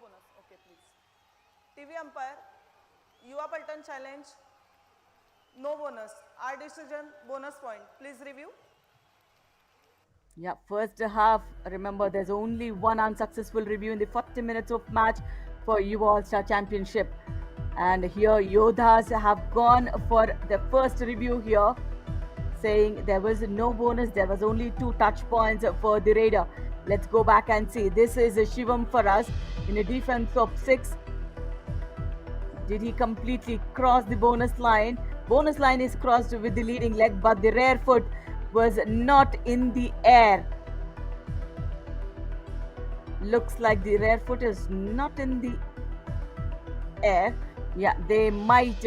bonus. Okay, please. TV umpire, Yuva Paltan challenge, no bonus. Our decision, bonus point. Please review. Yeah, first half, remember there's only one unsuccessful review in the 40 minutes of match for Yuva All-Star Championship. And here Yodhas have gone for the first review here, saying there was no bonus, there was only 2 touch points for the Raider. Let's go back and see. This is Shivam for us in a defense of 6. Did he completely cross the bonus line? Bonus line is crossed with the leading leg, but the rear foot was not in the air. Looks like the rear foot is not in the air. Yeah, they might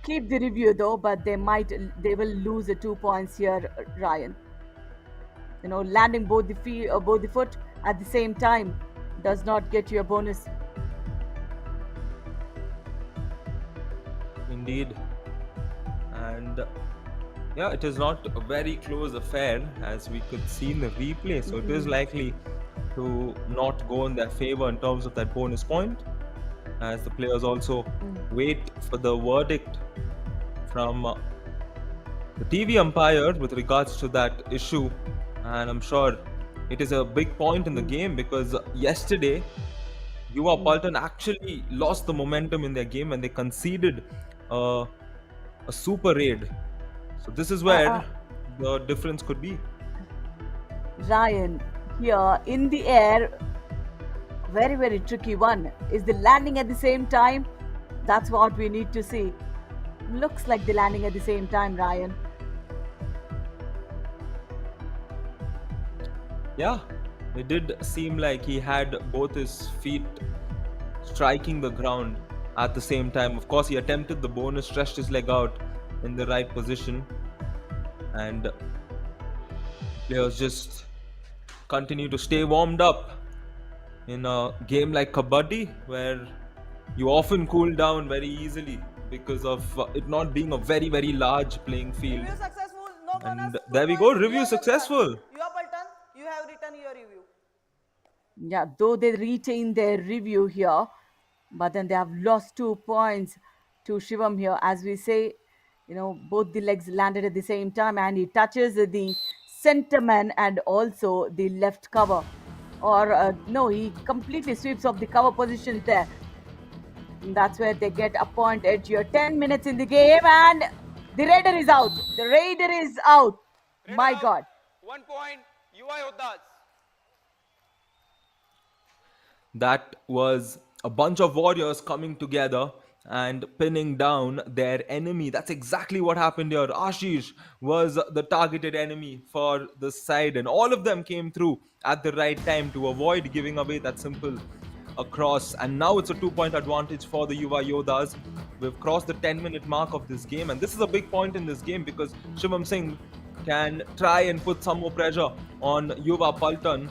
keep the review though, but they will lose the 2 points here, Ryan. Landing both the foot at the same time does not get you a bonus. Indeed. And yeah, it is not a very close affair as we could see in the replay. So it is likely to not go in their favor in terms of that bonus point, as the players also wait for the verdict from the TV umpire with regards to that issue. And I'm sure it is a big point in the game, because yesterday Yuva Paltan actually lost the momentum in their game and they conceded a super raid. So this is where the difference could be. Ryan, here in the air, very, very tricky one. Is the landing at the same time? That's what we need to see. Looks like the landing at the same time, Ryan. Yeah, it did seem like he had both his feet striking the ground at the same time. Of course, he attempted the bonus, stretched his leg out in the right position, and players just continue to stay warmed up in a game like Kabaddi, where you often cool down very easily because of it not being a very, very large playing field. Review successful, no bonus. And 2 there we points. go, review You have the successful. chance. Yuva Paltan, you have written your review. Yeah, though they retain their review here, but then they have lost 2 points to Shivam here. As we say, both the legs landed at the same time, and he touches the center man and also the left cover. Or no, he completely sweeps off the cover positions there. And that's where they get a point edge here. 10 minutes in the game, and the Raider is out. The Raider is out. My God. 1 point, Yuva Yoddhas. That was a bunch of warriors coming together and pinning down their enemy. That's exactly what happened here. Ashish was the targeted enemy for the side, and all of them came through at the right time to avoid giving away that simple across. And now it's a 2-point advantage for the Yuva Yoddhas. We've crossed the 10-minute mark of this game, and this is a big point in this game because Shivam Singh can try and put some more pressure on Yuva Paltan.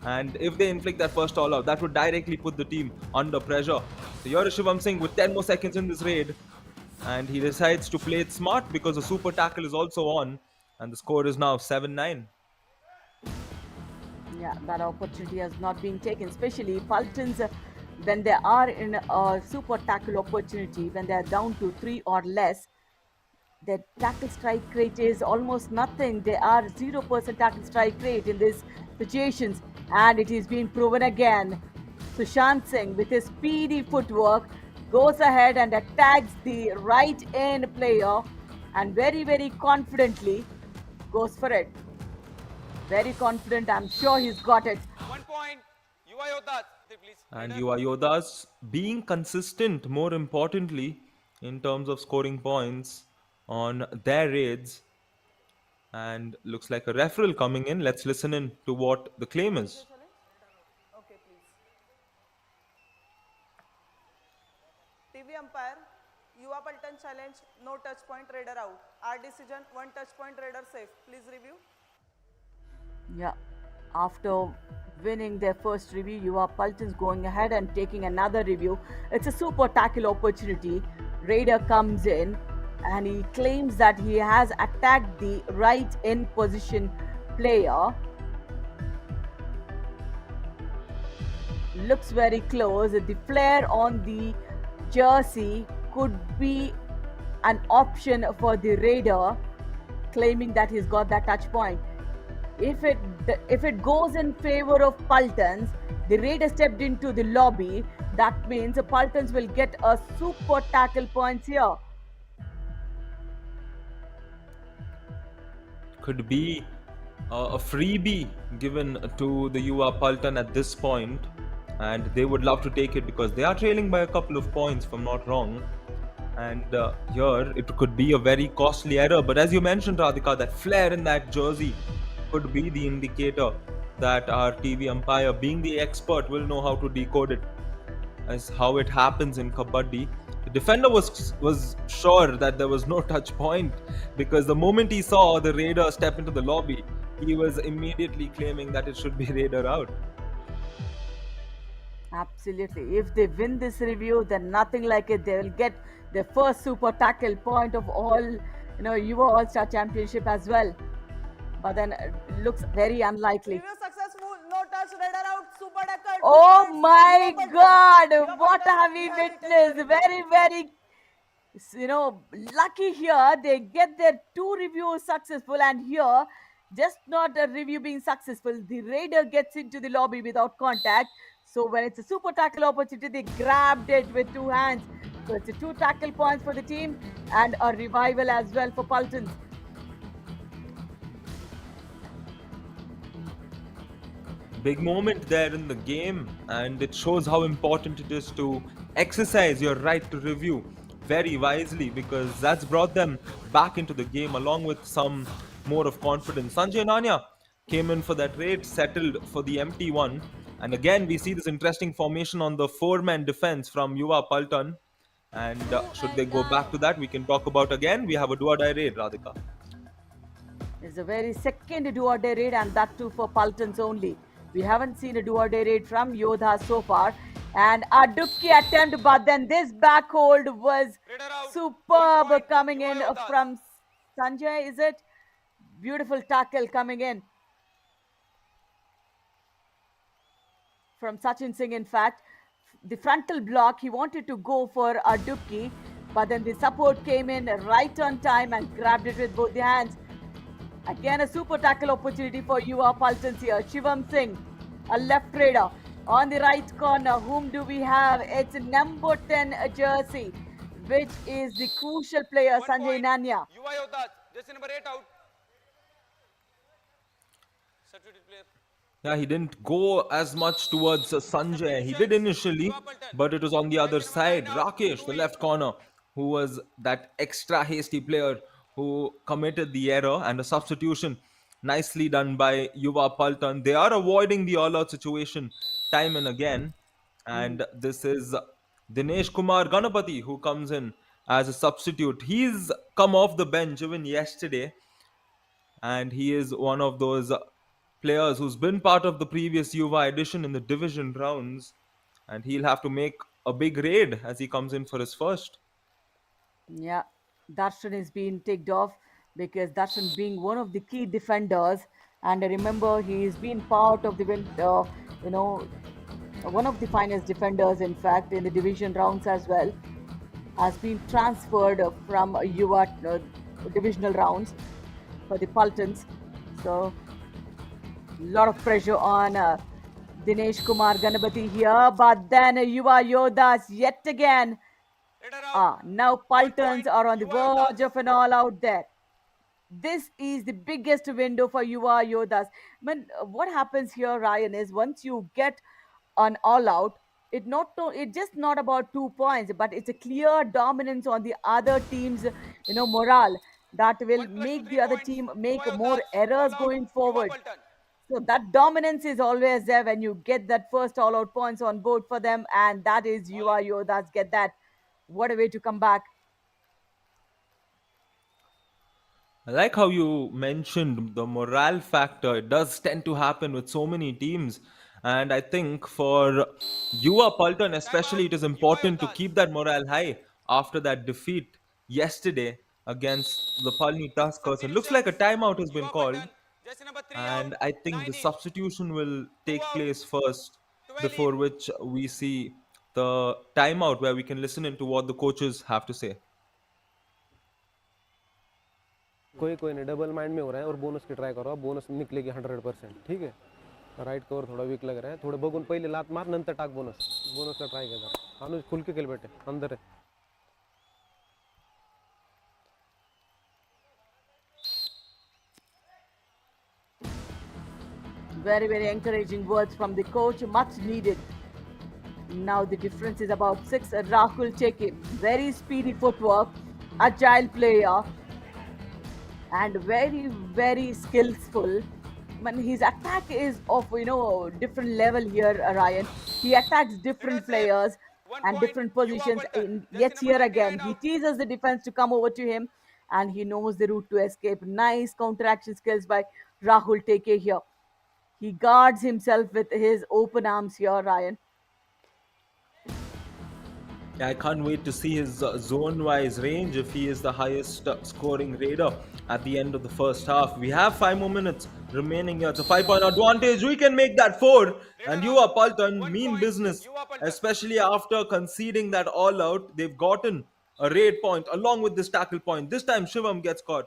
And if they inflict that first all out, that would directly put the team under pressure. So here is Shivam Singh with 10 more seconds in this raid. And he decides to play it smart because the super tackle is also on. And the score is now 7-9. Yeah, that opportunity has not been taken, especially Paltans when they are in a super tackle opportunity, when they are down to 3 or less. Their tackle strike rate is almost nothing. They are 0% tackle strike rate in these situations, and it is being proven again. Sushant Singh, with his speedy footwork, goes ahead and attacks the right end player and very, very confidently goes for it. Very confident. I'm sure he's got it. 1 point, Yuva Yoddhas. Please. And Yuva Yoddhas being consistent, more importantly, in terms of scoring points on their raids. And looks like a referral coming in. Let's listen in to what the claim is. Okay, please. TV umpire, Yuva Paltan challenge, no touch point, Raider out. Our decision, 1 touch point, Raider safe. Please review. Yeah, after winning their first review, Yuva Paltan's going ahead and taking another review. It's a super tackle opportunity. Raider comes in and he claims that he has attacked the right end position player. looks very close. The flare on the jersey could be an option for the Raider, claiming that he's got that touch point. If it if it goes in favor of Paltans, the Raider stepped into the lobby. That means the Paltans will get a super tackle points here. Could be a freebie given to the Yuva Paltan at this point, and they would love to take it because they are trailing by a couple of points, if I'm not wrong. And here it could be a very costly error. But as you mentioned, Radhika, that flare in that jersey could be the indicator that our TV umpire, being the expert, will know how to decode it, as how it happens in kabaddi. The defender was sure that there was no touch point because the moment he saw the Raider step into the lobby, he was immediately claiming that it should be Raider out. Absolutely. If they win this review, then nothing like it. They will get their first super tackle point of all, Yuva All Star Championship as well. But then it looks very unlikely. Review successful. No touch. Raider out. Super tackle. 2 Oh points. my Yuva Paltan. God! Yuva What Paltan, have we you have the witnessed? territory. Very, very, lucky here. They get their two reviews successful, and here, just not a review being successful, the Raider gets into the lobby without contact. So when it's a super tackle opportunity, they grabbed it with two hands. So it's a two tackle points for the team and a revival as well for Paltons. Big moment there in the game, and it shows how important it is to exercise your right to review very wisely, because that's brought them back into the game along with some more of confidence. Sanjay Nanya came in for that raid, settled for the empty one, and again we see this interesting formation on the four-man defense from Yuva Paltan. And 2 should they and go back to down. that, we can talk about again. We have a do-or-die raid, Radhika. It's a very second do or die raid, and that too for Paltons only. We haven't seen a do or die raid from Yoddha so far. And a Dupki attempt, but then this back hold was Raider out. 1 superb point. coming Yuva in Yoddha. from Sanjay, is it? Beautiful tackle coming in from Sachin Singh, in fact. The frontal block, he wanted to go for a Dupki, but then the support came in right on time and grabbed it with both the hands. Again, a super tackle opportunity for Yuva Paltans here. Shivam Singh, a left raider. On the right corner, whom do we have? It's number 10 jersey, which is the crucial player, 1 Sanjay point. Nanya. Yuva Yoddha. Jersey number 8 out. Substitute player. Yeah, he didn't go as much towards Sanjay. He did initially, but it was on the other side. Rakesh, the left corner, who was that extra hasty player who committed the error, and a substitution nicely done by Yuva Paltan. They are avoiding the all-out situation time and again, and this is Dinesh Kumar Ganapati who comes in as a substitute. He's come off the bench even yesterday, and he is one of those players who's been part of the previous Yuva edition in the division rounds, and he'll have to make a big raid as he comes in for his first. Yeah, Darshan is being ticked off because Darshan being one of the key defenders, and I remember he's been part of the you know, one of the finest defenders, in fact, in the division rounds as well, has been transferred from Yuva divisional rounds for the Paltons. So, a lot of pressure on Dinesh Kumar Ganapati here, but then Yuva Yoddhas yet again. Raider out. Now 1 Paltons point. are on the Yuva verge Yoddha. of an all out there. This is the biggest window for Yuva Yoddhas. What happens here, Ryan, is once you get an all out, it's just not about 2 points, but it's a clear dominance on the other team's morale that will 1 plus 2, make 3 the other points. team Yuva make more Yoddha. errors All out. going Yuva forward. Paltan. So that dominance is always there when you get that first all out points on board for them, and that is Yuva Yoddhas get that. What a way to come back. I like how you mentioned the morale factor. It does tend to happen with so many teams. And I think for Yuva Paltan Time out. especially, it is Yuva important to Yoddha. keep that morale high after that defeat yesterday against the Palni Tuskers. It looks like a Substitutions. timeout has been Yuva called, Paltan. Jersey number 3 out. and I think the 9 in. substitution will 2 take out. place first. before which we see the timeout where we can listen into what the coaches have to say. कोई नहीं, double mind में हो रहा है और bonus की try करो, आप बोनस निकलेगी 100%. ठीक है, राइट कवर थोड़ा वीक लग रहा है, थोडं बघून पहिले लात मार, नंतर टाक बोनसला ट्राय कर. अनुज खुल के खेल बेटे, अंदर है. Very, very encouraging words from the coach, much needed. Now the difference is about 6. Rahul Cheke, very speedy footwork, agile player, and very, very skillful. When his attack is of different level here, Ryan. He attacks different players and different positions. Yet here again, he teases the defense to come over to him, and he knows the route to escape. Nice counteraction skills by Rahul Teke here. He guards himself with his open arms here, Ryan. I can't wait to see his zone-wise range if he is the highest scoring raider at the end of the first half. We have 5 more minutes remaining here. It's a 5-point advantage. We can make that 4. And Yuva Paltan, mean business, especially after conceding that all out. They've gotten a raid point along with this tackle point. This time Shivam gets caught.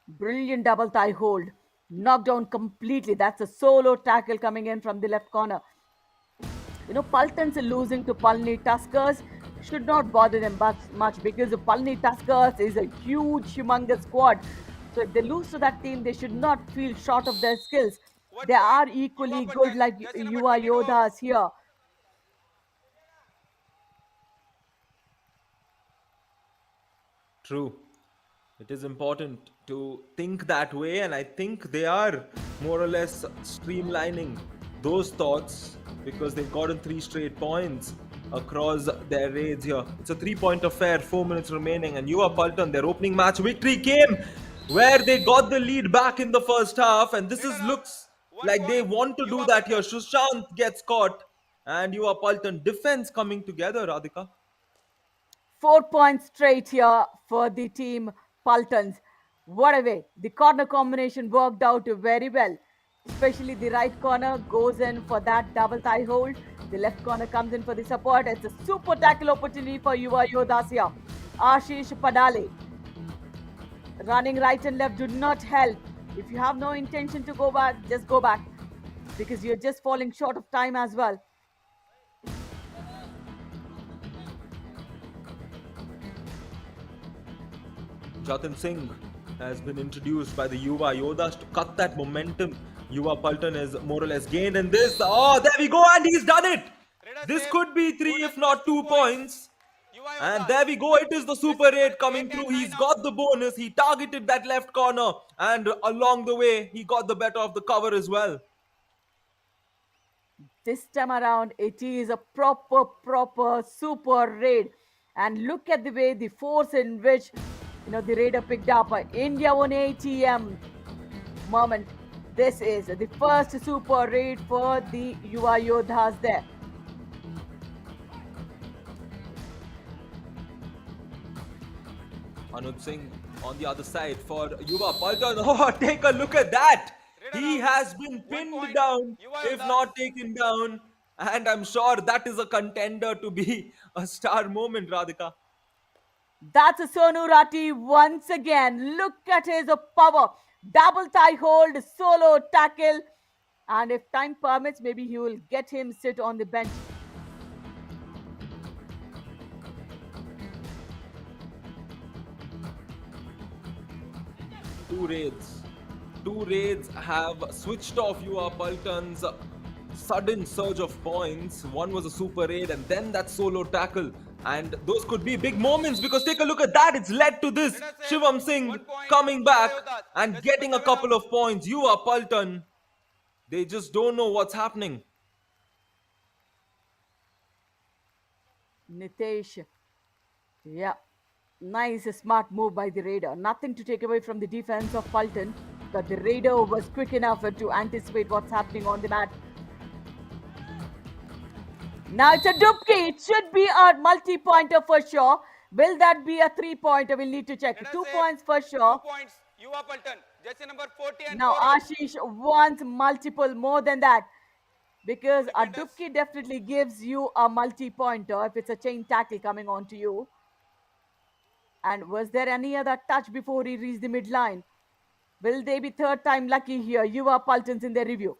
Brilliant double thigh hold. Knocked down completely. That's a solo tackle coming in from the left corner. Paltan's losing to Palni Tuskers should not bother them much because the Palni Tuskers is a huge, humongous squad. So if they lose to that team, they should not feel short of their skills. They are equally good like Yuva Yoddhas here. True. It is important to think that way, and I think they are more or less streamlining those thoughts because they've gotten 3 straight points across their raids here. It's a 3-point affair, 4 minutes remaining, and Yuva Paltan, their opening match victory came where they got the lead back in the first half, and this looks like they want to do that here. Sushant gets caught, and Yuva Paltan defense coming together, Radhika. 4 points straight here for the team Paltans. What a way. The corner combination worked out very well. Especially the right corner goes in for that double thigh hold. The left corner comes in for the support. It's a super tackle opportunity for Yuva Yoddhas here. Ashish Padale. Running right and left do not help. If you have no intention to go back, just go back. Because you're just falling short of time as well. Jatin Singh has been introduced by the Yuva Yoddhas to cut that momentum Yuva Paltan has more or less gained. And this, oh, there we go, and he's done it. This could be 3 if not 2 points. And there we go, it is the Super 8 coming through. He's got the bonus. He targeted that left corner, and along the way, he got the better of the cover as well. This time around, it is a proper super raid. And look at the way, the force in which the raider picked up. India won ATM moment. This is the first super raid for the Yuva Yoddhas there. Anuj Singh on the other side for Yuva Paltan. Oh, take a look at that. He has been pinned down, if not taken down. And I'm sure that is a contender to be a star moment, Radhika. That's a Sonu Rati once again. Look at his power. Double thigh hold, solo tackle. And if time permits, maybe he will get him sit on the bench. Two raids have switched off Yuva Paltan's sudden surge of points. One was a super raid and then that solo tackle. And those could be big moments because take a look at that. It's led to this. Shivam Singh coming back and getting a couple of points. Yuva Paltan, they just don't know what's happening. Nitesh. Yeah. Nice, smart move by the raider. Nothing to take away from the defense of Paltan. But the raider was quick enough to anticipate what's happening on the mat. Now it's a dupki. It should be a multi-pointer for sure. Will that be a 3-pointer? We'll need to check. 2 points for sure. 2 points. Yuva Paltan. Jersey number 40 and Now 4. Ashish wants multiple, more than that. because a dupki definitely gives you a multi-pointer if it's a chain tackle coming on to you. And was there any other touch before he reached the midline? Will they be third time lucky here? Yuva Paltans in their review.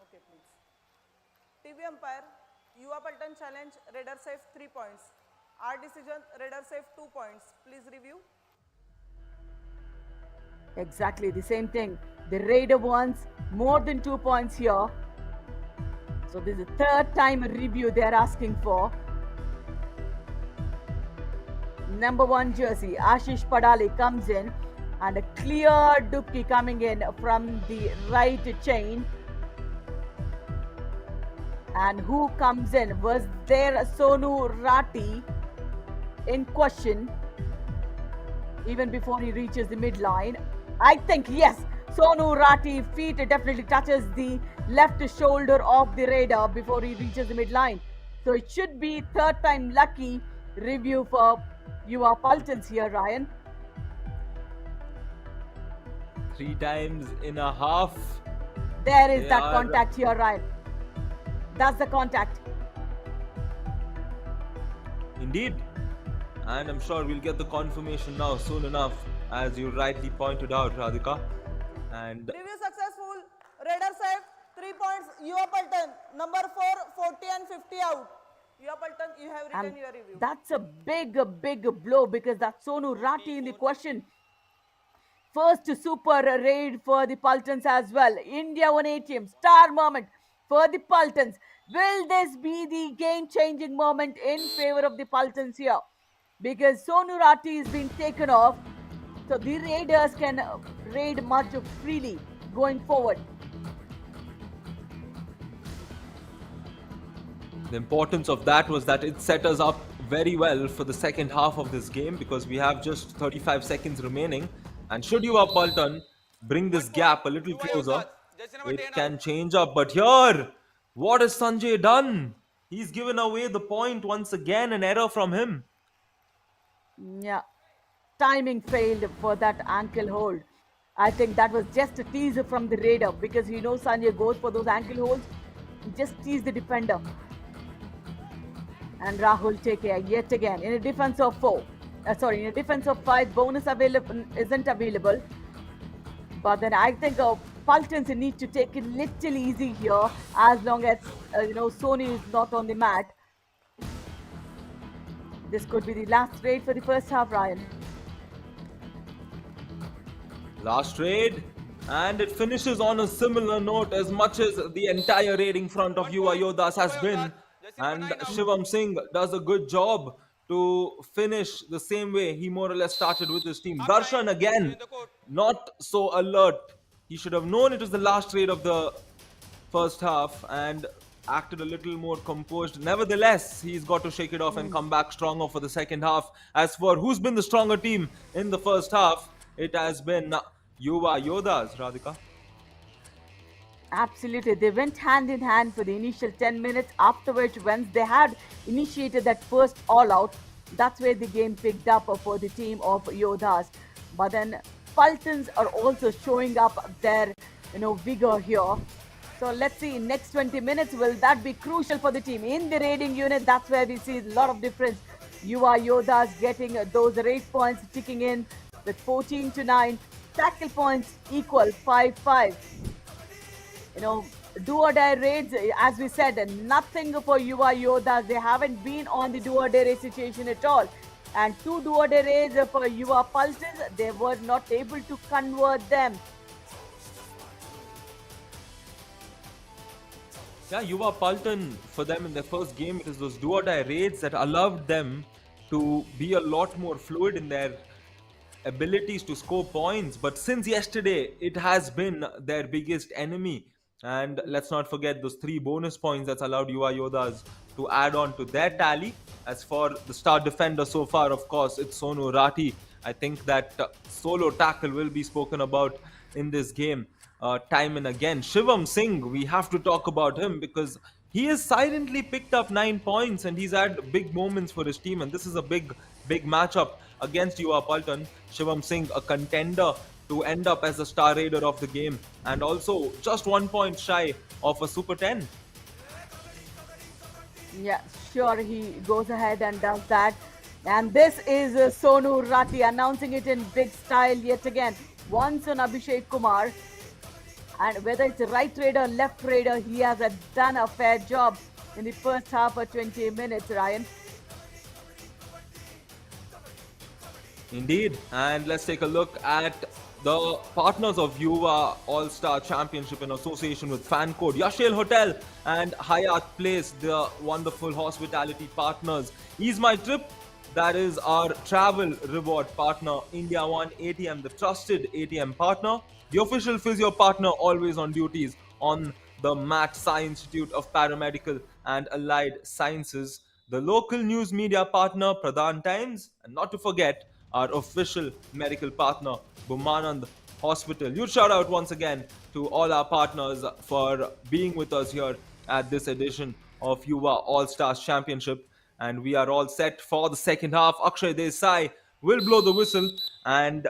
Okay, please. TV umpire, Yuva Paltan challenge, Raider save 3 points. Our decision, Raider save 2 points. Please review. Exactly the same thing. The Raider wants more than 2 points here. So this is the third time review they are asking for. Number 1 jersey, Ashish Padale comes in, and a clear dupki coming in from the right chain. And who comes in? Was there Sonu Rati in question even before he reaches the midline? I think yes. Sonu Rati feet definitely touches the left shoulder of the Raider before he reaches the midline. So it should be third time lucky review for Yuva Paltans here, Ryan. 3 times in a half. There is They that are- contact here, Ryan. That's the contact. Indeed. And I'm sure we'll get the confirmation now soon enough, as you rightly pointed out, Radhika. And Review successful. Raider save 3 points. Yuva Paltan. Number 4, 40 and 50 out. Yuva Paltan, you have written And your review. that's a big blow because that's Sonu Rati in the question. First super raid for the Paltans as well. India 180 star moment for the Paltans. Will this be the game-changing moment in favor of the Paltans here? Because Sonu Rati is being taken off, so the Raiders can raid much freely going forward. the importance of that was that it set us up very well for the second half of this game, because we have just 35 seconds remaining. And should Yuva Paltan bring this gap a little Yuva closer, Yoddha, jersey number 10 it can out. change up. But here, what has Sanjay done? He's given away the point once again, an error from him. Yeah, timing failed for that ankle hold. I think that was just a teaser from the Raider because he knows Sanjay goes for those ankle holds. He just teased the defender. And Rahul take care yet again in a defense of 4. In a defense of 5, bonus isn't available. But then I think Paltans need to take it little easy here as long as Sony is not on the mat. This could be the last raid for the first half, Ryan. Last raid, and it finishes on a similar note as much as the entire raiding front of Yuva Yoddhas has been. And Shivam Singh does a good job to finish the same way he more or less started with his team. Darshan again, not so alert. He should have known it was the last raid of the first half and acted a little more composed. Nevertheless, he's got to shake it off and come back stronger for the second half. As for who's been the stronger team in the first half, it has been Yuva Yoddhas, Radhika. Absolutely. They went hand in hand for the initial 10 minutes, after which, once they had initiated that first all-out, that's where the game picked up for the team of Yoddhas. But then Paltans are also showing up their vigor here. So let's see, next 20 minutes, will that be crucial for the team? In the raiding unit, that's where we see a lot of difference. Yuva Yoddhas getting those raid points ticking in with 14-9. Tackle points equal 5-5. Do-or-die raids, as we said, nothing for Yuva Yoddhas. They haven't been on the do-or-die raid situation at all. And 2 do-or-die raids for Yuva Paltans, they were not able to convert them. Yeah, Yuva Paltan, for them in their first game, it is those do-or-die raids that allowed them to be a lot more fluid in their abilities to score points. But since yesterday, it has been their biggest enemy. And let's not forget those 3 bonus points that's allowed Yuva Yoddhas to add on to their tally. As for the star defender so far, of course, it's Sonu Rati. I think that solo tackle will be spoken about in this game time and again. Shivam Singh, we have to talk about him because he has silently picked up 9 points and he's had big moments for his team. And this is a big matchup against Yuva Paltan. Shivam Singh, a contender to end up as the star raider of the game, and also just 1 point shy of a Super 10. Yeah, sure, he goes ahead and does that. And this is Sonu Rati announcing it in big style yet again. Once on Abhishek Kumar. And whether it's a right raider, left raider, he has done a fair job in the first half of 20 minutes, Ryan. Indeed. And let's take a look at the partners of Yuva All-Star Championship in association with Fan Code, Yashel Hotel and Hyatt Place, the wonderful hospitality partners. Ease My Trip, that is our travel reward partner. India One ATM, the trusted ATM partner. The official physio partner, always on duties on the Matt Sai Institute of Paramedical and Allied Sciences. The local news media partner, Pradhan Times, and not to forget, our official medical partner, Bumanand Hospital. Huge shout out once again to all our partners for being with us here at this edition of Yuva All Stars Championship. And we are all set for the second half. Akshay Desai will blow the whistle and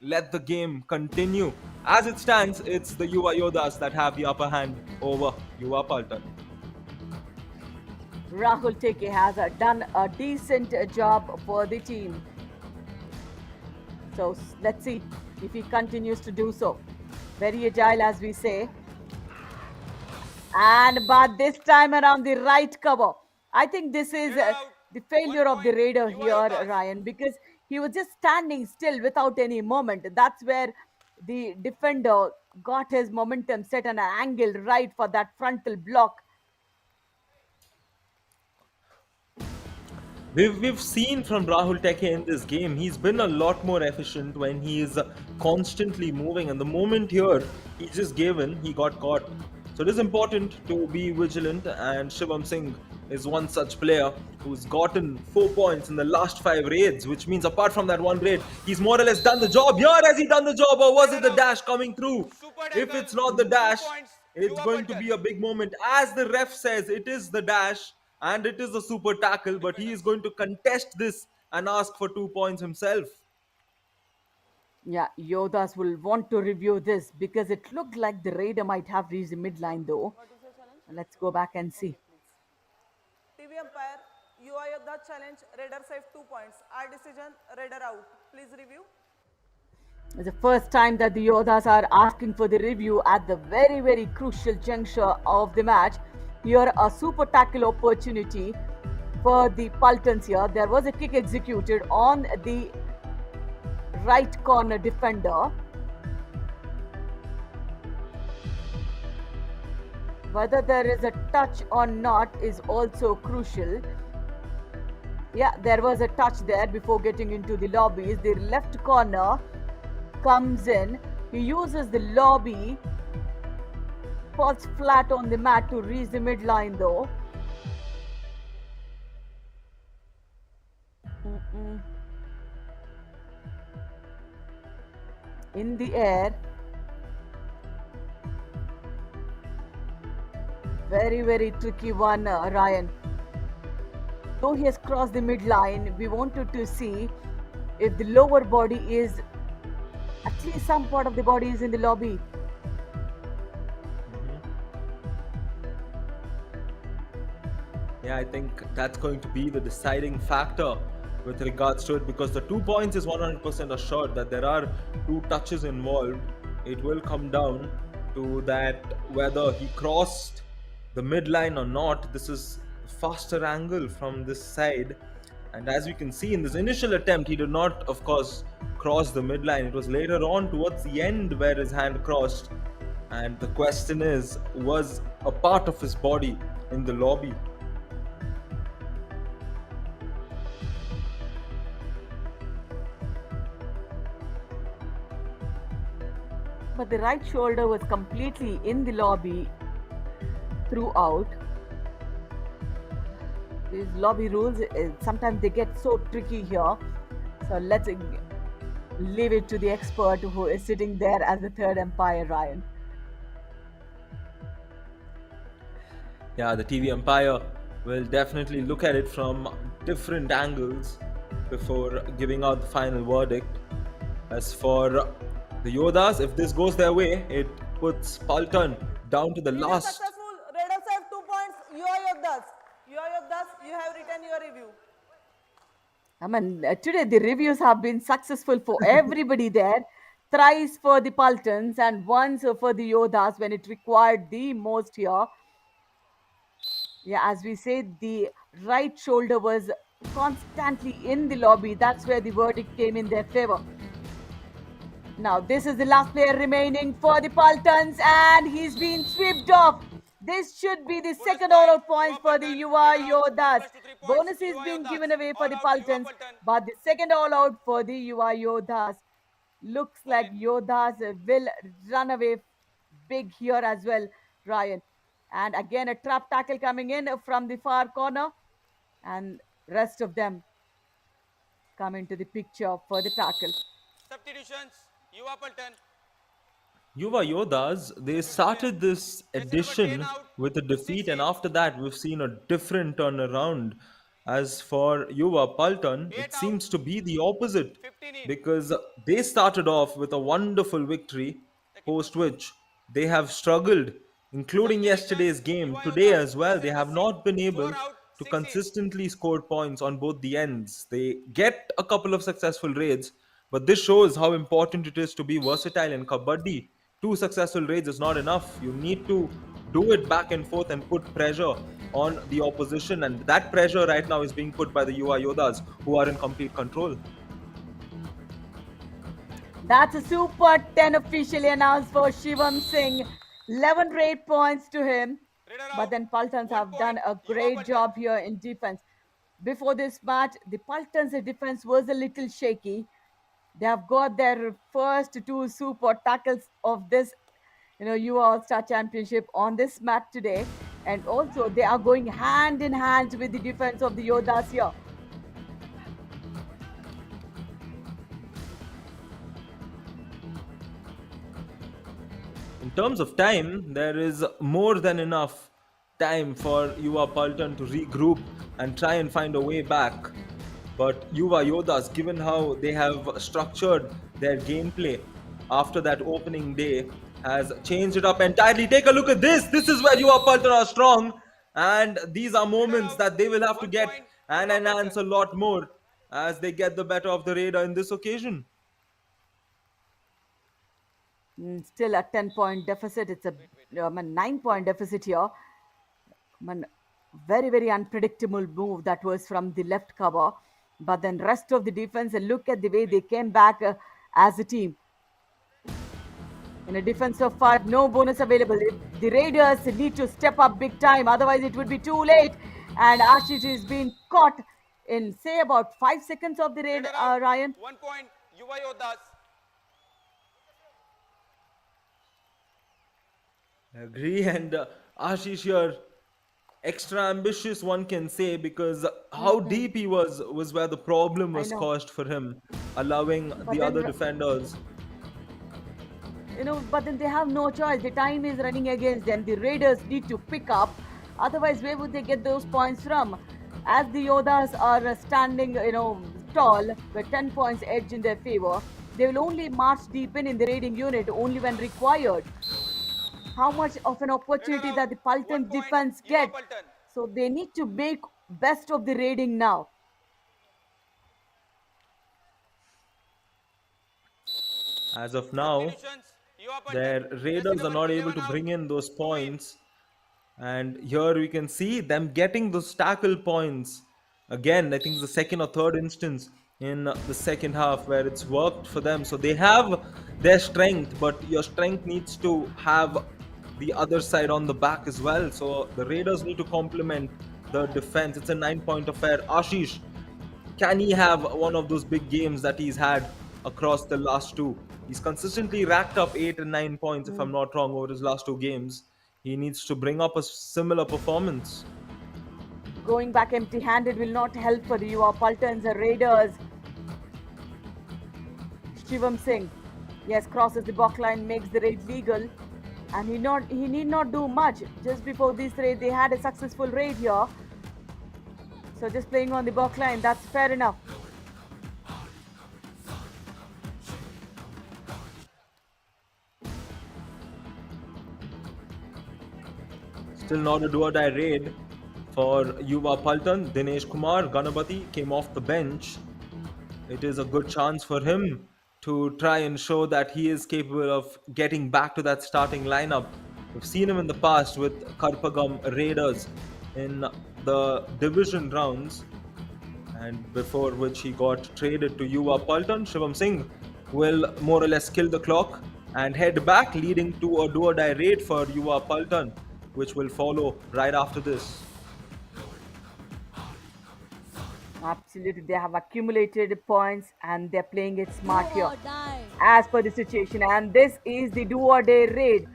let the game continue. As it stands, it's the Yuva Yoddhas that have the upper hand over Yuva Paltan. Rahul Teke has done a decent job for the team. So let's see if he continues to do so. Very agile, as we say. But this time around, the right cover. I think this is the failure of the raider here, Ryan, because he was just standing still without any moment. That's where the defender got his momentum set an angle right for that frontal block. We've seen from Rahul Teke in this game, he's been a lot more efficient when he is constantly moving. And the moment here, he just gave in, he got caught. So it is important to be vigilant. And Shivam Singh is one such player who's gotten 4 points in the last 5 raids, which means apart from that one raid, he's more or less done the job. Here, has he done the job, or was it the dash coming through? If it's not the dash, it's going to be a big moment. As the ref says, it is the dash. And it is a super tackle, but he is going to contest this and ask for 2 points himself. Yeah, Yodas will want to review this because it looked like the raider might have reached the midline though. Let's go back and see. TV umpire, Yuva Yoddha challenge, Raider save 2 points. Our decision, Raider out. Please review. It's the first time that the Yodas are asking for the review at the very, very crucial juncture of the match. Here, a super tackle opportunity for the Paltans here. There was a kick executed on the right corner defender. Whether there is a touch or not is also crucial. Yeah, there was a touch there before getting into the lobbies. The left corner comes in. He uses the lobby, falls flat on the mat to reach the midline though. In the air. Very, very tricky one, Ryan. Though he has crossed the midline, we wanted to see if the lower body is, at least some part of the body is in the lobby. Yeah, I think that's going to be the deciding factor with regards to it, because the 2 points is 100% assured that there are 2 touches involved. It will come down to that whether he crossed the midline or not. This is a faster angle from this side, and as we can see in this initial attempt, he did not, of course, cross the midline. It was later on towards the end where his hand crossed, and the question is, was a part of his body in the lobby? But the right shoulder was completely in the lobby throughout. These lobby rules, sometimes they get so tricky here. So let's leave it to the expert who is sitting there as the third umpire, Ryan. Yeah, the TV umpire will definitely look at it from different angles before giving out the final verdict. As for the Yoddhas, if this goes their way, it puts Paltan down to the It is last. successful. Raiders have 2 points. Yuva Yoddhas. Yuva Yoddhas, you have written your review. I mean, today the reviews have been successful for everybody there. Thrice for the Paltans and once for the Yoddhas when it required the most here. Yeah, as we said, the right shoulder was constantly in the lobby. That's where the verdict came in their favor. Now, this is the last player remaining for the Paltans, and he's been swept off. This should be the Bonus second point, all-out points Yuva for the Paltan. Yuva Raider out. 1 Yoddhas. plus 2 3 points. Bonus is Yuva being Yoddhas. given away for All the out. Yuva Paltans, Paltan. but the second all-out for the Yuva Yoddhas. Looks Ball like in. Yoddhas will run away big here as well, Ryan. And again, a trap tackle coming in from the far corner, and rest of them come into the picture for the tackle. Substitutions. Yuva Paltan. Yuva Yoddhas, they Substitute player. started this Jersey number 10 edition out. with a 6 defeat, and in. after that, we've seen a different turnaround. As for Yuva Paltan, 8 it out. seems to be the opposite 15 in. because they started off with a wonderful victory, The keeper. post which they have struggled, including yesterday's Substitutions. game. Yuva Today Yoddhas. as well, Jersey they number have not been 4 able out. to 6 in. consistently score points on both the ends. They get a couple of successful raids, but this shows how important it is to be versatile in Kabaddi. Two successful raids is not enough. You need to do it back and forth and put pressure on the opposition, and that pressure right now is being put by the Yuva Yoddhas, who are in complete control. That's a super 10 officially announced for Shivam Singh. 11 raid points to him. Raider But out. then Paltans 1 have done point. a Yuva great Paltan. job here in defense. Before this match, the Paltans' defense was a little shaky. They have got their first two super tackles of this, Yuva All-Star Championship on this match today. And also, they are going hand in hand with the defense of the Yoddhas here. In terms of time, there is more than enough time for Yuva Paltan to regroup and try and find a way back. But Yuva Yoddhas, given how they have structured their gameplay after that opening day, has changed it up entirely. Take a look at this. This is where Yuva Paltan are strong, and these are Raider moments out. that they will have to 1 get point. and Yuva enhance a Paltan. lot more as they get the better of the Raider in this occasion. Still a 10-point deficit. It's a 9-point deficit here. Very, very unpredictable move that was from the left cover. But then rest of the defense, and look at the way they came back as a team. In a defense of 5, no bonus available. The Raiders need to step up big time, otherwise it would be too late. And Ashish is being caught in, say, about 5 seconds of the raid, Raider out. Ryan. 1 point. Yuva Yoddhas. Agree, and Ashish here, extra ambitious, one can say, because how deep he was where the problem I was know. caused for him, allowing But the then other defenders. But then they have no choice. The time is running against them. The Raiders need to pick up. Otherwise, where would they get those points from? As the Yoddhas are standing, tall, with 10 points edge in their favor, they will only march deep in the raiding unit only when required. How much of an opportunity Raider that the out. 1 Paltan point. defense Yuva get? Paltan. So they need to make best of the raiding now. As of now, Substitutions. Yuva Paltan. their Jersey raiders are number not able 11 to out. bring in those 2 in. points. And here we can see them getting those tackle points. Again, I think it's the second or third instance in the second half where it's worked for them. So they have their strength, but your strength needs to have the other side on the back as well. So the Raiders need to complement the defense. It's a 9-point affair. Ashish, can he have one of those big games that he's had across the last two? He's consistently racked up 8 and 9 points, if I'm not wrong, over his last two games. He needs to bring up a similar performance. Going back empty-handed will not help for the Yuva Paltans Raiders. Shivam Singh, yes, crosses the block line, makes the raid legal, and he need not do much. Just before this raid, they had a successful raid here. So just playing on the block line, that's fair enough. Still not a do-or-die raid for Yuva Paltan. Dinesh Kumar Ganapati came off the bench. It is a good chance for him to try and show that he is capable of getting back to that starting lineup. We've seen him in the past with Karpagam Raiders in the division rounds, and before which he got traded to Yuva Paltan. Shivam Singh will more or less kill the clock and head back, leading to a do-or-die raid for Yuva Paltan, which will follow right after this. Absolutely, they have accumulated points and they're playing it smart Do here or die. as per the situation. And this is the do or day raid.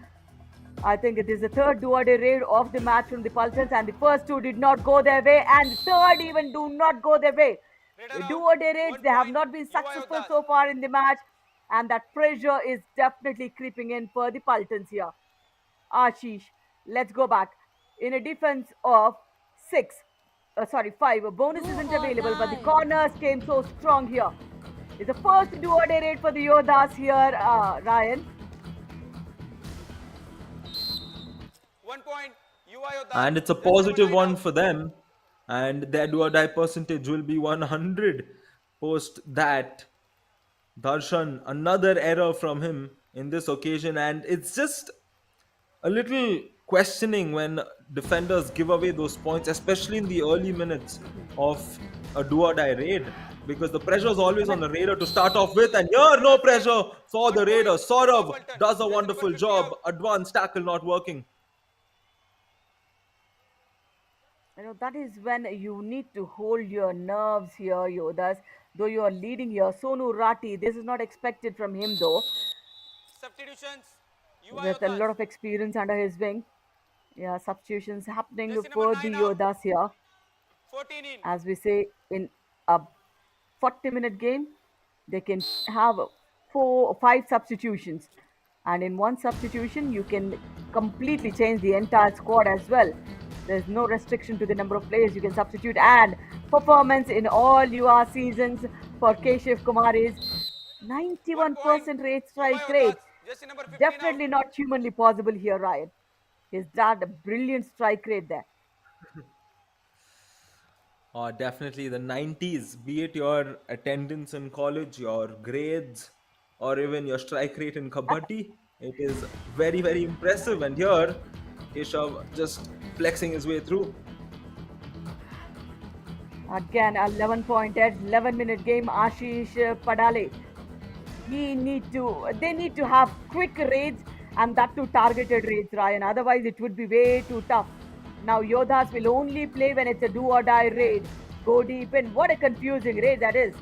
I think it is the third do or day raid of the match from the Paltans, and the first two did not go their way, and the third even do not go their way. Raider The out. do or day raids, 1 they have point. not been Yuva successful Yoddhas. so far in the match, and that pressure is definitely creeping in for the Paltans here. Ashish, let's go back. In a defense of five, a bonus Do isn't or available, but the die. corners came so strong here. It's the first do or day raid for the Yoddhas here, Ryan. 1 point. Yuva Yoddhas. And it's a Just number positive 9 one out. for them, and their do-or-die percentage will be 100. Post that, Darshan, another error from him in this occasion, and it's just a little questioning when defenders give away those points, especially in the early minutes of a do-or-die raid, because the pressure is always on the raider to start off with, and here no pressure for the 1 raider. point. Saurav Yuva Paltan. does a Just number wonderful 50 job. out. Advanced tackle not working. That is when you need to hold your nerves here, Yodas. Though you are leading here, Sonu Rati, this is not expected from him though, Substitutions. Yuva with a Yoddhas. lot of experience under his wing. Yeah, substitutions happening Just number for 9 the out. Yodas here. 14 in. As we say, in a 40-minute game, they can have 5 substitutions. And in one substitution, you can completely change the entire squad as well. There's no restriction to the number of players you can substitute. And performance in all UR seasons for Keshav Kumar is 1 point. 91% rate Yuva strike Yoddhas. rate. Just number 15 out. Definitely not humanly possible here, Ryan. He's done a brilliant strike rate there. Definitely the 90s, be it your attendance in college, your grades, or even your strike rate in kabaddi. It is very, very impressive. And here, Keshav just flexing his way through. Again, 11 point edge, 11-minute game. Ashish Padale. They need to have quick raids, and that too targeted raids, Ryan. Otherwise, it would be way too tough. Now, Yoddhas will only play when it's a do or die raid. Go deep in. What a confusing raid that is.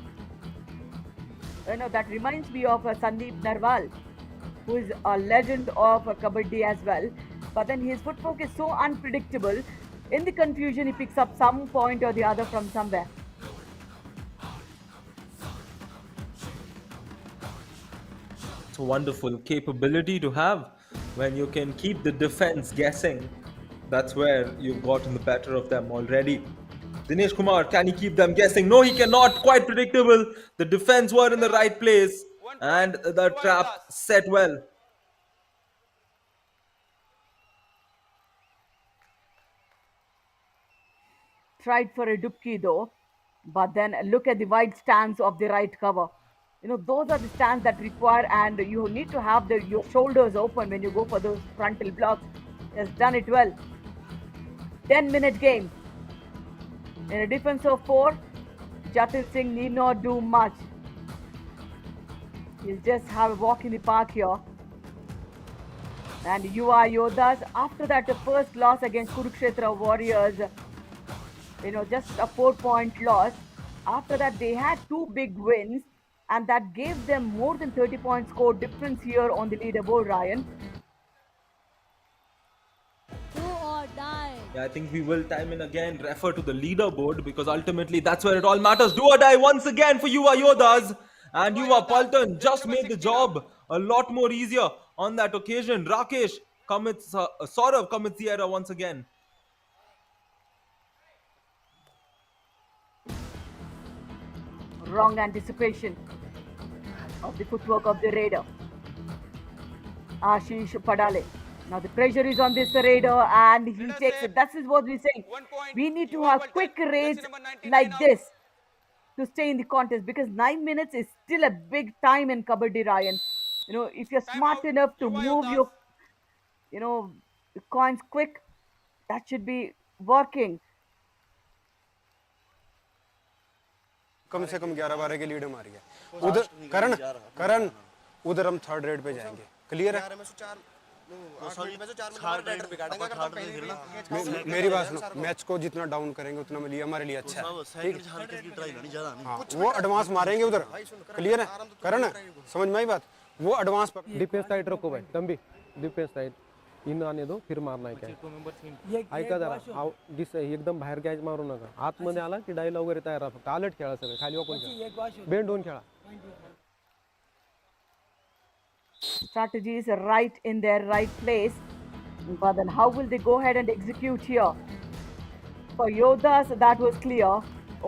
That reminds me of Sandeep Narwal, who is a legend of Kabaddi as well. But then his footwork is so unpredictable. In the confusion, he picks up some point or the other from somewhere. It's a wonderful capability to have when you can keep the defense guessing. That's where you've gotten the better of them already. Dinesh Kumar, can he keep them guessing? No, he cannot. Quite predictable. The defense were in the right place, 1 point. and the Yuva trap Yoddhas. set well. Tried for a dupki though, but then look at the wide stance of the right cover. Those are the stands that require, and you need to have your shoulders open when you go for those frontal blocks. He has done it well. 10-minute game. In a defense of 4, Jatil Singh need not do much. He'll just have a walk in the park here. And Yuva Yoddhas, after that the first loss against Kurukshetra Warriors, just a 4-point loss. After that, they had 2 big wins, and that gave them more than 30 point score difference here on the leaderboard, Ryan. Do or die. Yeah, I think we will time and again refer to the leaderboard, because ultimately that's where it all matters. Do or die once again for Yuva Yoddhas. And Yuva Paltan just made the job a lot more easier on that occasion. Rakesh Saurav commits the error once again. Wrong anticipation of the footwork of the raider. Ashish Padale. Now the pressure is on this raider and he Raider takes save. it. That is what we're saying. 1 point. We need to Yuva have Paltan. quick Jersey raids number 99 like out. this to stay in the contest because 9 minutes is still a big time in Kabaddi, Ryan. You know, if you're Time smart out. enough to Yuva move Yoddhas. your coins quick, that should be working. कम से कम 11-12 की lead हमारी है उधर करण करण उधर हम third red पे जाएंगे clear है मेरी बात सुनो मैच को जितना डाउन करेंगे उतना हमारे लिए अच्छा है ठीक हाँ वो एडवांस मारेंगे उधर क्लियर है करण समझ में आई बात वो एडवांस डिफेन्स टाईट रखो भाई तंबी डिफेन्स टाईट इन आने दो फिर मारना आहे काय ऐका जरा एकदम बाहेर कॅच मारू नका आतमध्ये आला की डायला वगैरे तयार राहा फक्त आलट खेळा सगळे खाली वाकून खेळा बेंड होऊन खेळा Strategy is right in their right place, but then how will they go ahead and execute here? For Yoddhas, that was clear.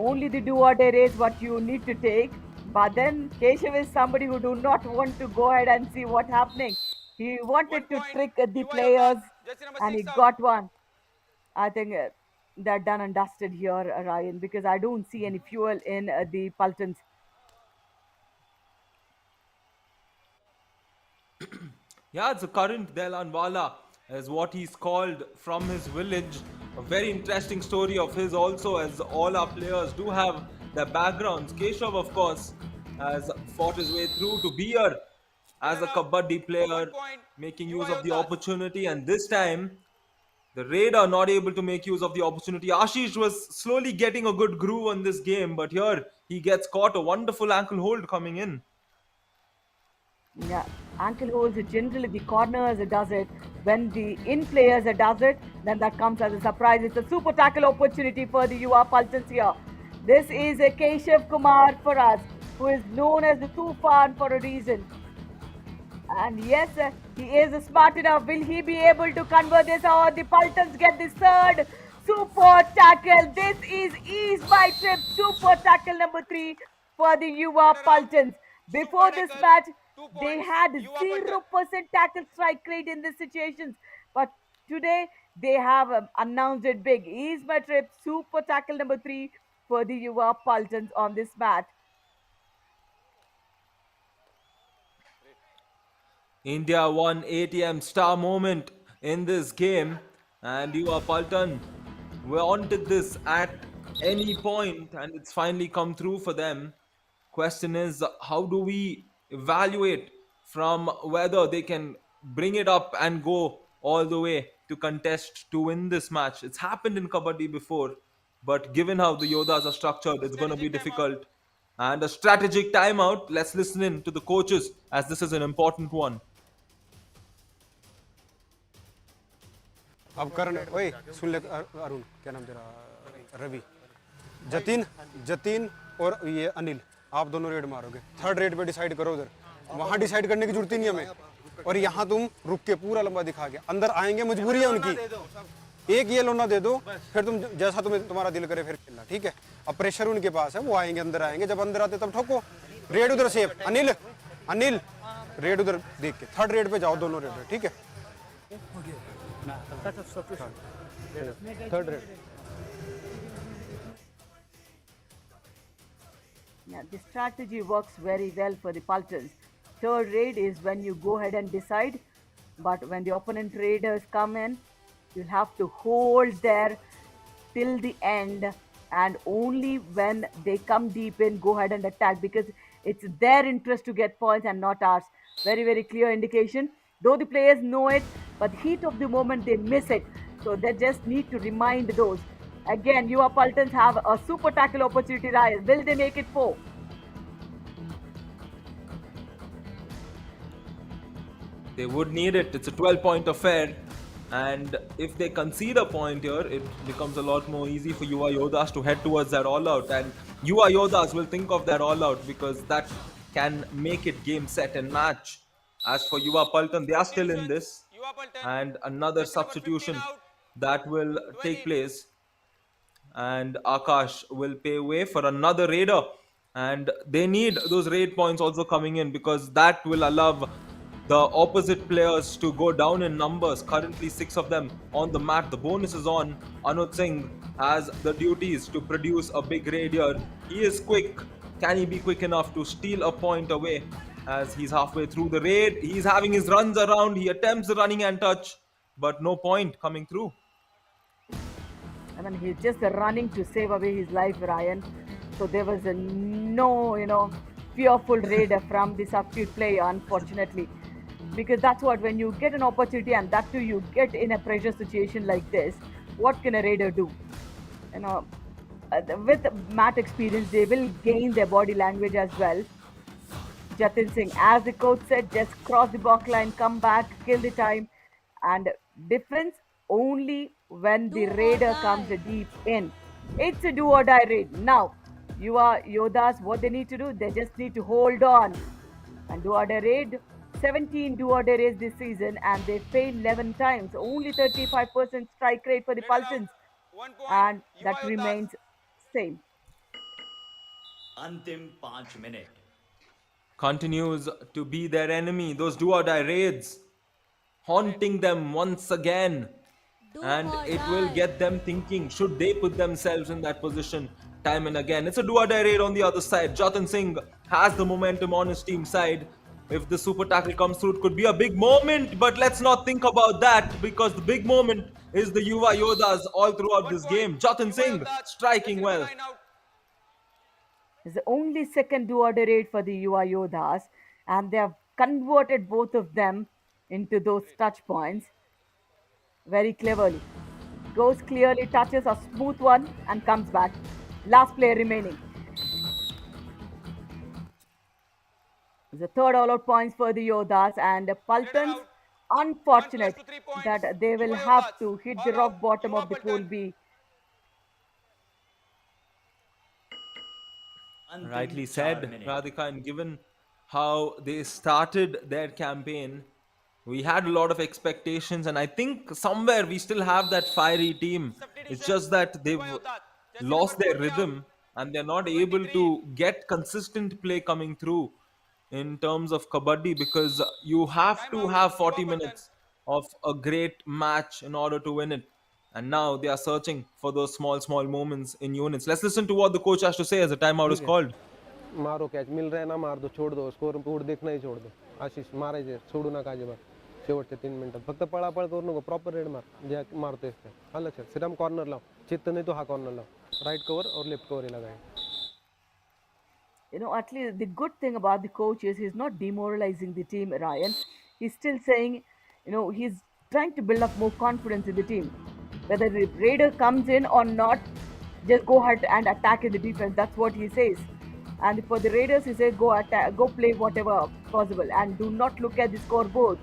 Only the do or die is what you need to take. But then Keshav is somebody who do not want to go ahead and see what's happening. He wanted 1 to point. trick the Yuva players, Yoddhas. Jersey number and he 6 out. got one. I think they're done and dusted here, Ryan, because I don't see any fuel in the Paltans. Yeah, it's a current Delanwala, is what he's called from his village. A very interesting story of his also, as all our players do have their backgrounds. Keshav, of course, has fought his way through to be here as a kabaddi player, 1 point. making Yuva use of the Yoddhas. opportunity, and this time the Raid are not able to make use of the opportunity. Ashish was slowly getting a good groove on this game, but here he gets caught. A wonderful ankle hold coming in. Yeah, ankle holds generally the corners does it. When the in players does it, then that comes as a surprise. It's a super tackle opportunity for the Yuva Paltans here. This is a Keshav Kumar for us, who is known as the Tufan for a reason. And yes, he is smart enough. Will he be able to convert this, or the Paltans get the third super tackle? This is my trip super tackle number 3 for the Yuva Paltans. Before this tackle, match, 2 they points, had Yuva 0% tackle strike rate in these situations. But today, they have announced it big. Is my trip super tackle number 3 for the Yuva Paltans on this match. India won ATM star moment in this game, and you are Paltan. We wanted this at any point, and it's finally come through for them. Question is, how do we evaluate from whether they can bring it up and go all the way to contest to win this match? It's happened in Kabaddi before, but given how the Yoddhas are structured, it's going to be Strategic timeout. difficult. And a strategic timeout. Let's listen in to the coaches as this is an important one. अब करण ओए सुन ले अरुण क्या नाम तेरा रवि जतिन जतिन और ये अनिल आप दोनों रेड मारोगे थर्ड रेड पे डिसाइड करो उधर वहाँ डिसाइड करने की जरूरत ही नहीं हमें और यहाँ तुम रुक के पूरा लंबा दिखा के अंदर आएंगे मजबूरी है उनकी एक ये लोना दे दो फिर तुम जैसा तुम्हारा दिल करे फिर खेलना ठीक है अब प्रेशर उनके पास है वो आएंगे अंदर आएंगे जब अंदर आते तब ठोको रेड उधर सेफ अनिल अनिल रेड उधर देख के थर्ड रेड पे जाओ दोनों रेड ठीक है third red Yeah, the strategy works very well for the Paltans. Third raid is when you go ahead and decide, but when the opponent raiders come in, you'll have to hold there till the end, and only when they come deep in, go ahead and attack because it's their interest to get points and not ours. Very, very clear indication. Though the players know it, but the heat of the moment they miss it. So they just need to remind those. Again, Yuva Paltans have a super tackle opportunity, Ryan. Will they make it 4? They would need it. It's a 12-point affair. And if they concede a point here, it becomes a lot more easy for Yuva Yoddhas to head towards that all-out. And Yuva Yoddhas will think of that all-out because that can make it game, set and match. As for Yuva Paltan, they are still in this. Yuva Paltan. And another Jersey number 15 substitution out. that will 12 take in. place. And Akash will pay way for another raider. And they need those raid points also coming in because that will allow the opposite players to go down in numbers. Currently, 6 of them on the mat. The bonus is on. Anuj Singh has the duties to produce a big raid here. He is quick. Can he be quick enough to steal a point away as he's halfway through the raid? He's having his runs around. He attempts the running and touch, but no point coming through. I mean, he's just running to save away his life, Ryan. So there was no, fearful raider from the substitute player, unfortunately. Because that's what, when you get an opportunity and that too you get in a pressure situation like this, what can a raider do? With mat experience, they will gain their body language as well. Jatin Singh, as the coach said, just cross the box line, come back, kill the time, and difference only when the Do or raider die. comes deep in. It's a do or die raid. Now, Yuva Yoddhas, what they need to do, they just need to hold on and do or die raid. 17 do or die raids this season, and they failed 11 times. Only 35% strike rate for the Raider out. Paltans, 1 point. and Yuva that Yoddhas. remains same. अंतिम 5 minute. Continues to be their enemy. Those do or die raids haunting them once again. Do And or it will die. get them thinking, should they put themselves in that position time and again? It's a do or die raid on the other side. Jatin Singh has the momentum on his team side. If the super tackle comes through, it could be a big moment, but let's not think about that, because the big moment is the Yuva Yoddhas all throughout 1 this point. game. Jatin Yuva Singh Yoddhas. striking That's well. number 9 out. It's the only second do or die raid for the Yuva Yoddhas, and they have converted both of them into those touch points very cleverly. Goes clearly, touches a smooth one, and comes back. Last player remaining. The third all-out points for the Yoddhas, and the Paltans, out. unfortunate 1 + 3 points. that they will Yuva have Yoddhas. to hit All the rock out. bottom Yuva of the pool Paltan. B. अंतिम Rightly 4 said, minute. Radhika, and given how they started their campaign, we had a lot of expectations, and I think somewhere we still have that fiery team. It's just that they've Yuva Yoddhas. Jersey lost number their 20 out. rhythm and they're not able 23. to get consistent play coming through in terms of kabaddi, because you have to Timeout. have 40 Yuva Paltan. minutes of a great match in order to win it. And now they are searching for those small moments in units. Let's listen to what the coach has to say as the timeout is called. मारो catch मिल रहा है ना, मार दो, छोड़ दो, score पुढे देखणं ही छोड़ दो. आशिष मारायचे, सोडू नका अजिबात. शेवटच्या 3 मिनिटात फक्त पळापळ करू नको, प्रॉपर रेड मार जे मारतोय ते. हा लक्षात. श्रीराम कॉर्नर लाव, चित्त नाही तो हा कॉर्नर लाव. राइट कवर और लेफ्ट कवर ही लगाए. At least the good thing about the coach is he's not demoralizing the team, Ryan. He's still saying, he's trying to build up more confidence in the team. Whether the raider comes in or not, just go ahead and attack in the defense. That's what he says. And for the Raiders, he says go attack, go play whatever possible, and do not look at the scoreboard.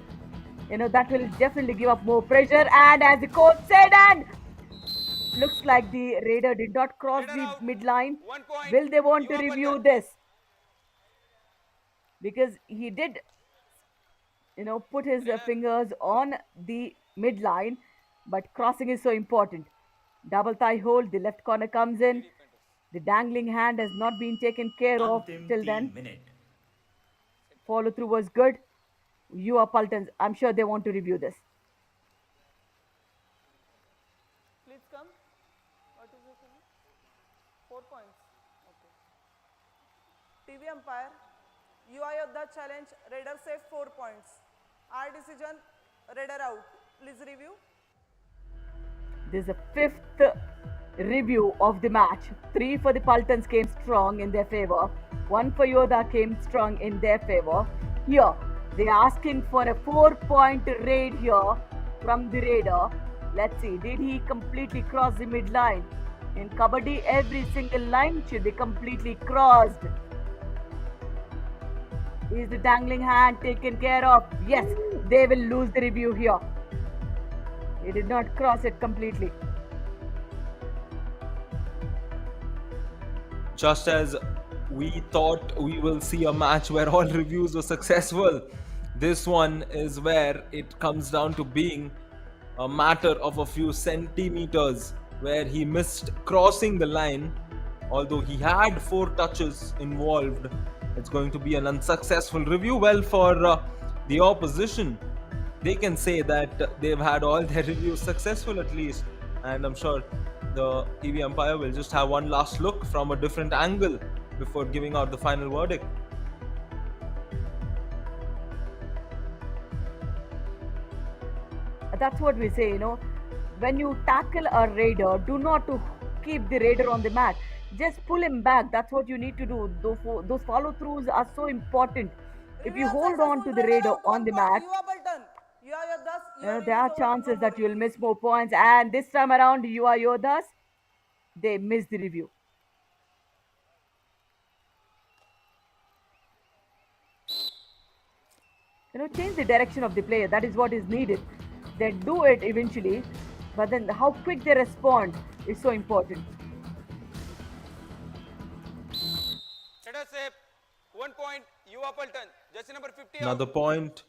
That will definitely give up more pressure. And as the coach said, and looks like the Raider did not cross Raider the out. midline. 1 point. Will they want to Yuva review Paltan. this? Because he did, put his fingers on the midline, but crossing is so important. Double thigh hold, the left corner comes in. The dangling hand has not been taken care of अंतिम till 3 then. Minute. Follow through was good. You are Paltans. I'm sure they want to review this. Please come. What is your opinion? 4 points. Okay. TV umpire. Yuva Yoddha challenge. Raider save 4 points. Our decision. Raider out. Please review. This is the fifth review of the match. 3 for the Paltans came strong in their favor. 1 for Yoddha came strong in their favor. Here, they are asking for a 4-point raid here from the Raider. Let's see, did he completely cross the midline? In Kabaddi, every single line should be completely crossed. Is the dangling hand taken care of? Yes, they will lose the review here. He did not cross it completely. Just as we thought we will see a match where all reviews were successful, this one is where it comes down to being a matter of a few centimeters, where he missed crossing the line. Although he had 4 touches involved, it's going to be an unsuccessful review. Well, for the opposition, they can say that they've had all their reviews successful at least. And I'm sure the TV umpire will just have one last look from a different angle before giving out the final verdict. That's what we say, when you tackle a raider, do not to keep the raider on the mat. Just pull him back. That's what you need to do. Those follow throughs are so important. If you hold on to the raider on the mat, Yuva Paltan. Yuva Yoddha's there are chances that you will miss more points. And this time around, Yuva Yoddhas, they miss the review. Change the direction of the player. That is what is needed. They do it eventually, but then how quick they respond is so important. Let us say 1 point, Yuva Paltan. Jersey number 50 out. Another point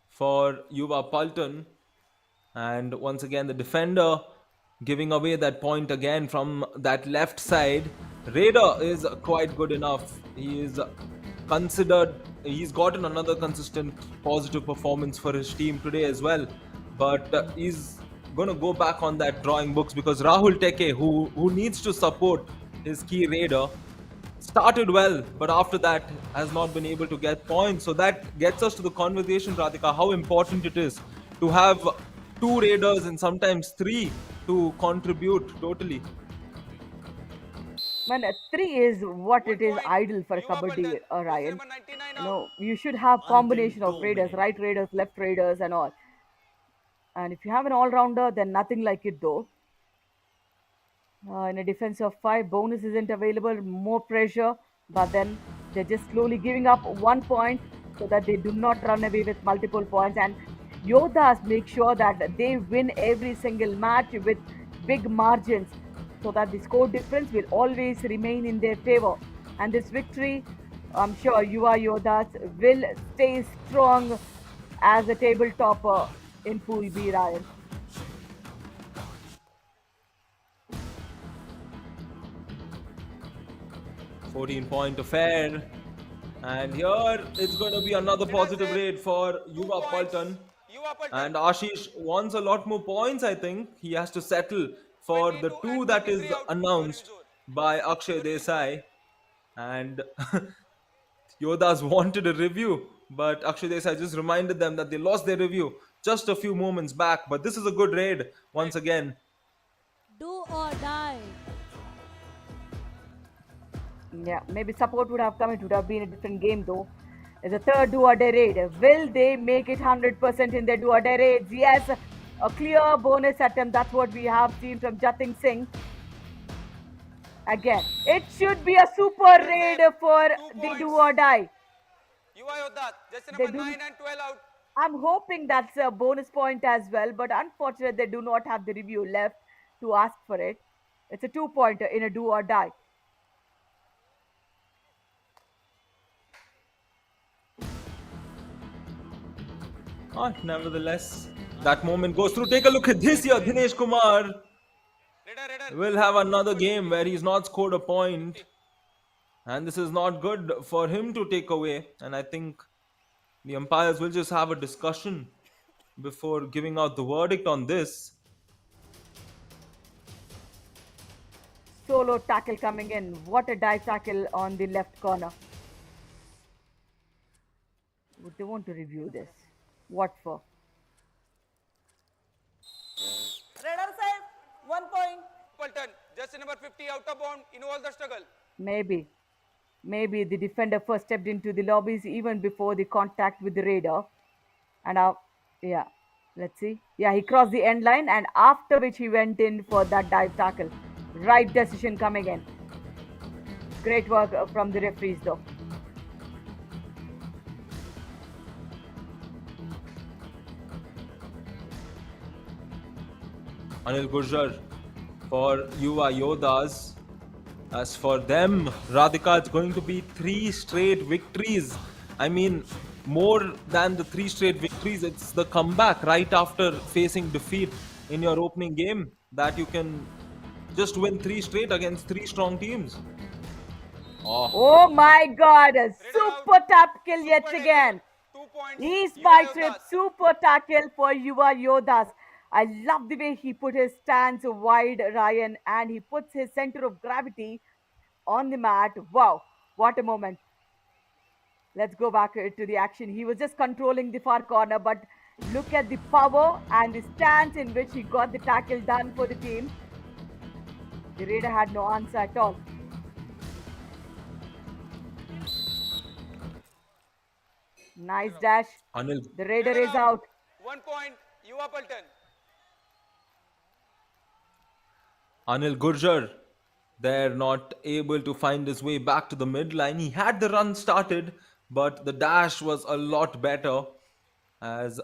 for Yuva Paltan. And once again, the defender giving away that point again from that left side. Raider is quite good enough. He is considered, he's gotten another consistent positive performance for his team today as well. But he's going to go back on that drawing books because Rahul Teke, who needs to support his key raider, started well, but after that has not been able to get points. So that gets us to the conversation, Radhika, how important it is to have 2 raiders and sometimes 3 to contribute totally. Man, 3 is what it is point, ideal for a Yuva kabaddi, Paltan. Ryan. Number 99 out. You should have combination of raiders, right raiders, left raiders, and all. And if you have an all-rounder, then nothing like it though. In a defense of 5, bonus isn't available, more pressure, but then they're just slowly giving up 1 point so that they do not run away with multiple points. And Yoddhas make sure that they win every single match with big margins so that the score difference will always remain in their favor. And this victory, I'm sure Yuva Yoddhas will stay strong as a table topper in Pool B, Ryan. -14-point affair. And here it's going to be another positive raid for 2 Yuva points, Paltan. Yuva Paltan. And Ashish wants a lot more points, I think. He has to settle for the 22 2 and that is 23 out for announced Haridwar. by Akshay Desai. And Yoddhas wanted a review, but Akshay Desai just reminded them that they lost their review just a few moments back. But this is a good raid once again. Do or die. Yeah, maybe support would have come. It would have been a different game though. It's a third do or die raid. Will they make it 100% in their do or die raids? Yes, a clear bonus attempt. That's what we have seen from Jatin Singh. Again, it should be a super raid for 2 the points. do or die. Yuva Yoddha. Jersey They number do- 9 and 12 out. I'm hoping that's a bonus point as well, but unfortunately, they do not have the review left to ask for it. It's a 2-pointer in a do or die. Nevertheless, that moment goes through. Take a look at this here. Dinesh Kumar Raider. will have another game where he's not scored a point. And this is not good for him to take away. And I think the umpires will just have a discussion before giving out the verdict on this. Solo tackle coming in. What a dive tackle on the left corner. Would they want to review this? What for? Raider side, 1 point. Paltan. Jersey number 50 out of bound. Involve the struggle. Maybe. Maybe the defender first stepped into the lobbies even before the contact with the raider. And yeah, let's see. Yeah, he crossed the end line and after which he went in for that dive tackle. Right decision coming in. Great work from the referees though. Anil Gurjar for Yuva Yoddhas. As for them, Radhika, it's going to be 3 straight victories. I mean, more than the 3 straight victories, it's the comeback right after facing defeat in your opening game that you can just win 3 straight against 3 strong teams. Oh my god, a super tap kill yet again. 2 points. East Yuva by trip, Yoddhas. super tackle for Yuva Yoddhas. I love the way he put his stance wide, Ryan, and he puts his center of gravity on the mat. Wow, what a moment. Let's go back to the action. He was just controlling the far corner, but look at the power and the stance in which he got the tackle done for the team. The Raider had no answer at all. Nice dash. Anil, The Raider Raider is out. 1 point. Yuva Paltan. Anil Gurjar, they're not able to find his way back to the midline. He had the run started, but the dash was a lot better as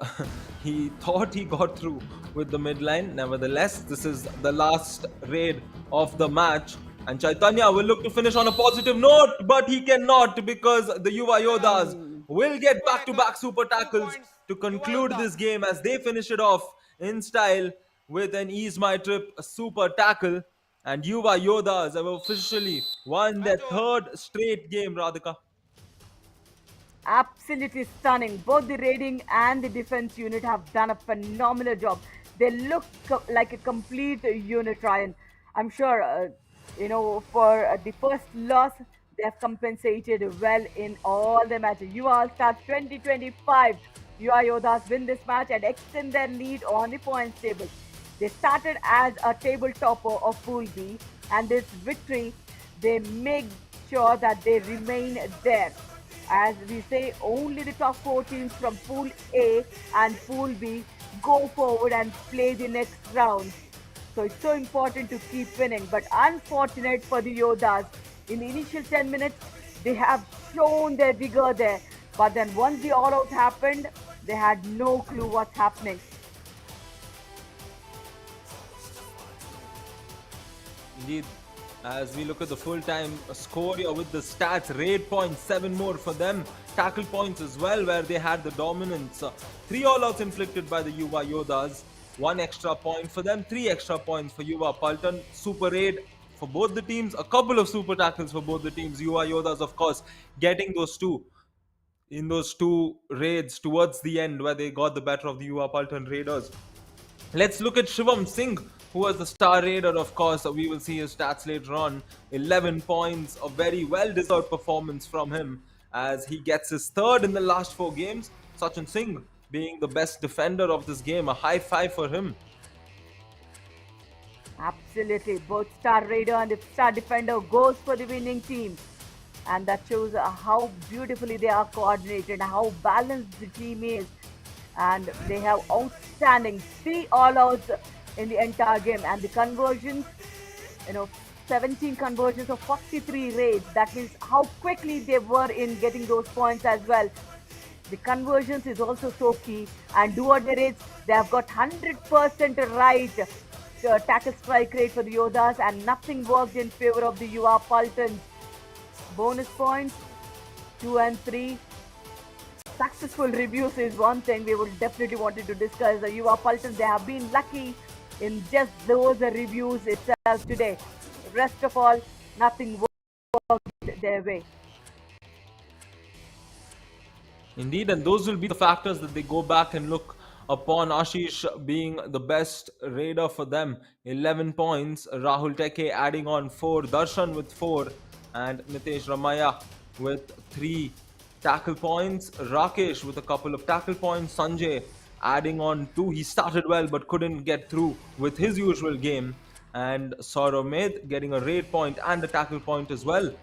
he thought he got through with the midline. Nevertheless, this is the last raid of the match. And Chaitanya will look to finish on a positive note, but he cannot because the Yuva Yoddhas will get Super back-to-back tackle. super 2 tackles points. to Yuva conclude Yoddhas. this game as they finish it off in style with an Ease My Trip super tackle. And Yuva Yoddhas have officially won their Match over. third straight game, Radhika. Absolutely stunning. Both the raiding and the defense unit have done a phenomenal job. They look like a complete unit, Ryan. I'm sure, for the first loss, they have compensated well in all the matches. UR starts 2025. UR Yoddhas win this match and extend their lead on the points table. They started as a table topper of Pool B, and this victory, they make sure that they remain there. As we say, only the top 4 teams from Pool A and Pool B go forward and play the next round. So it's so important to keep winning. But unfortunate for the Yoddhas, in the initial 10 minutes, they have shown their vigor there. But then once the all-out happened, they had no clue what's happening. Indeed, as we look at the full-time score here with the stats, raid points, 7 more for them, tackle points as well where they had the dominance, 3 all-outs inflicted by the Yuva Yoddhas, 1 extra point for them, 3 extra points for Yuva Paltan, super raid for both the teams, a couple of super tackles for both the teams, Yuva Yoddhas of course getting those 2 in those 2 raids towards the end where they got the better of the Yuva Paltan Raiders. Let's look at Shivam Singh, who was the star raider, of course. We will see his stats later on. 11 points, a very well-deserved performance from him as he gets his third in the last 4 games. Sachin Singh being the best defender of this game. A high five for him. Absolutely. Both star raider and the star defender goes for the winning team. And that shows how beautifully they are coordinated, how balanced the team is. And they have outstanding 3 all-outs in the entire game. And the conversions, 17 conversions of 43 raids. That means how quickly they were in getting those points as well. The conversions is also so key. And do-or-die raids, they have got 100% right tackle strike rate for the Yoddhas, and nothing worked in favor of the Yuva Paltans. Bonus points, 2 and 3. Successful reviews is one thing we would definitely wanted to discuss. The Yuva Paltans, they have been lucky in just those reviews itself today. Rest of all, nothing worked their way. Indeed, and those will be the factors that they go back and look upon. Ashish being the best raider for them, 11 points. Rahul Teke adding on 4. Darshan with 4. And Nitesh Ramaya with 3 tackle points. Rakesh with a couple of tackle points. Sanjay adding on 2. He started well but couldn't get through with his usual game. And Saurav getting a raid point and a tackle point as well.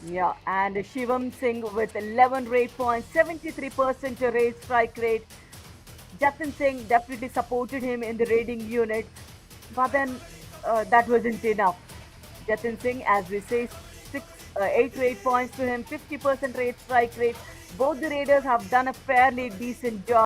Yeah, and Shivam Singh with 11 raid points, 73% raid strike rate. Jatin Singh definitely supported him in the raiding unit, but then that wasn't enough. Jatin Singh, as we say, 8 raid points to him, 50% raid strike rate. Both the raiders have done a fairly decent job.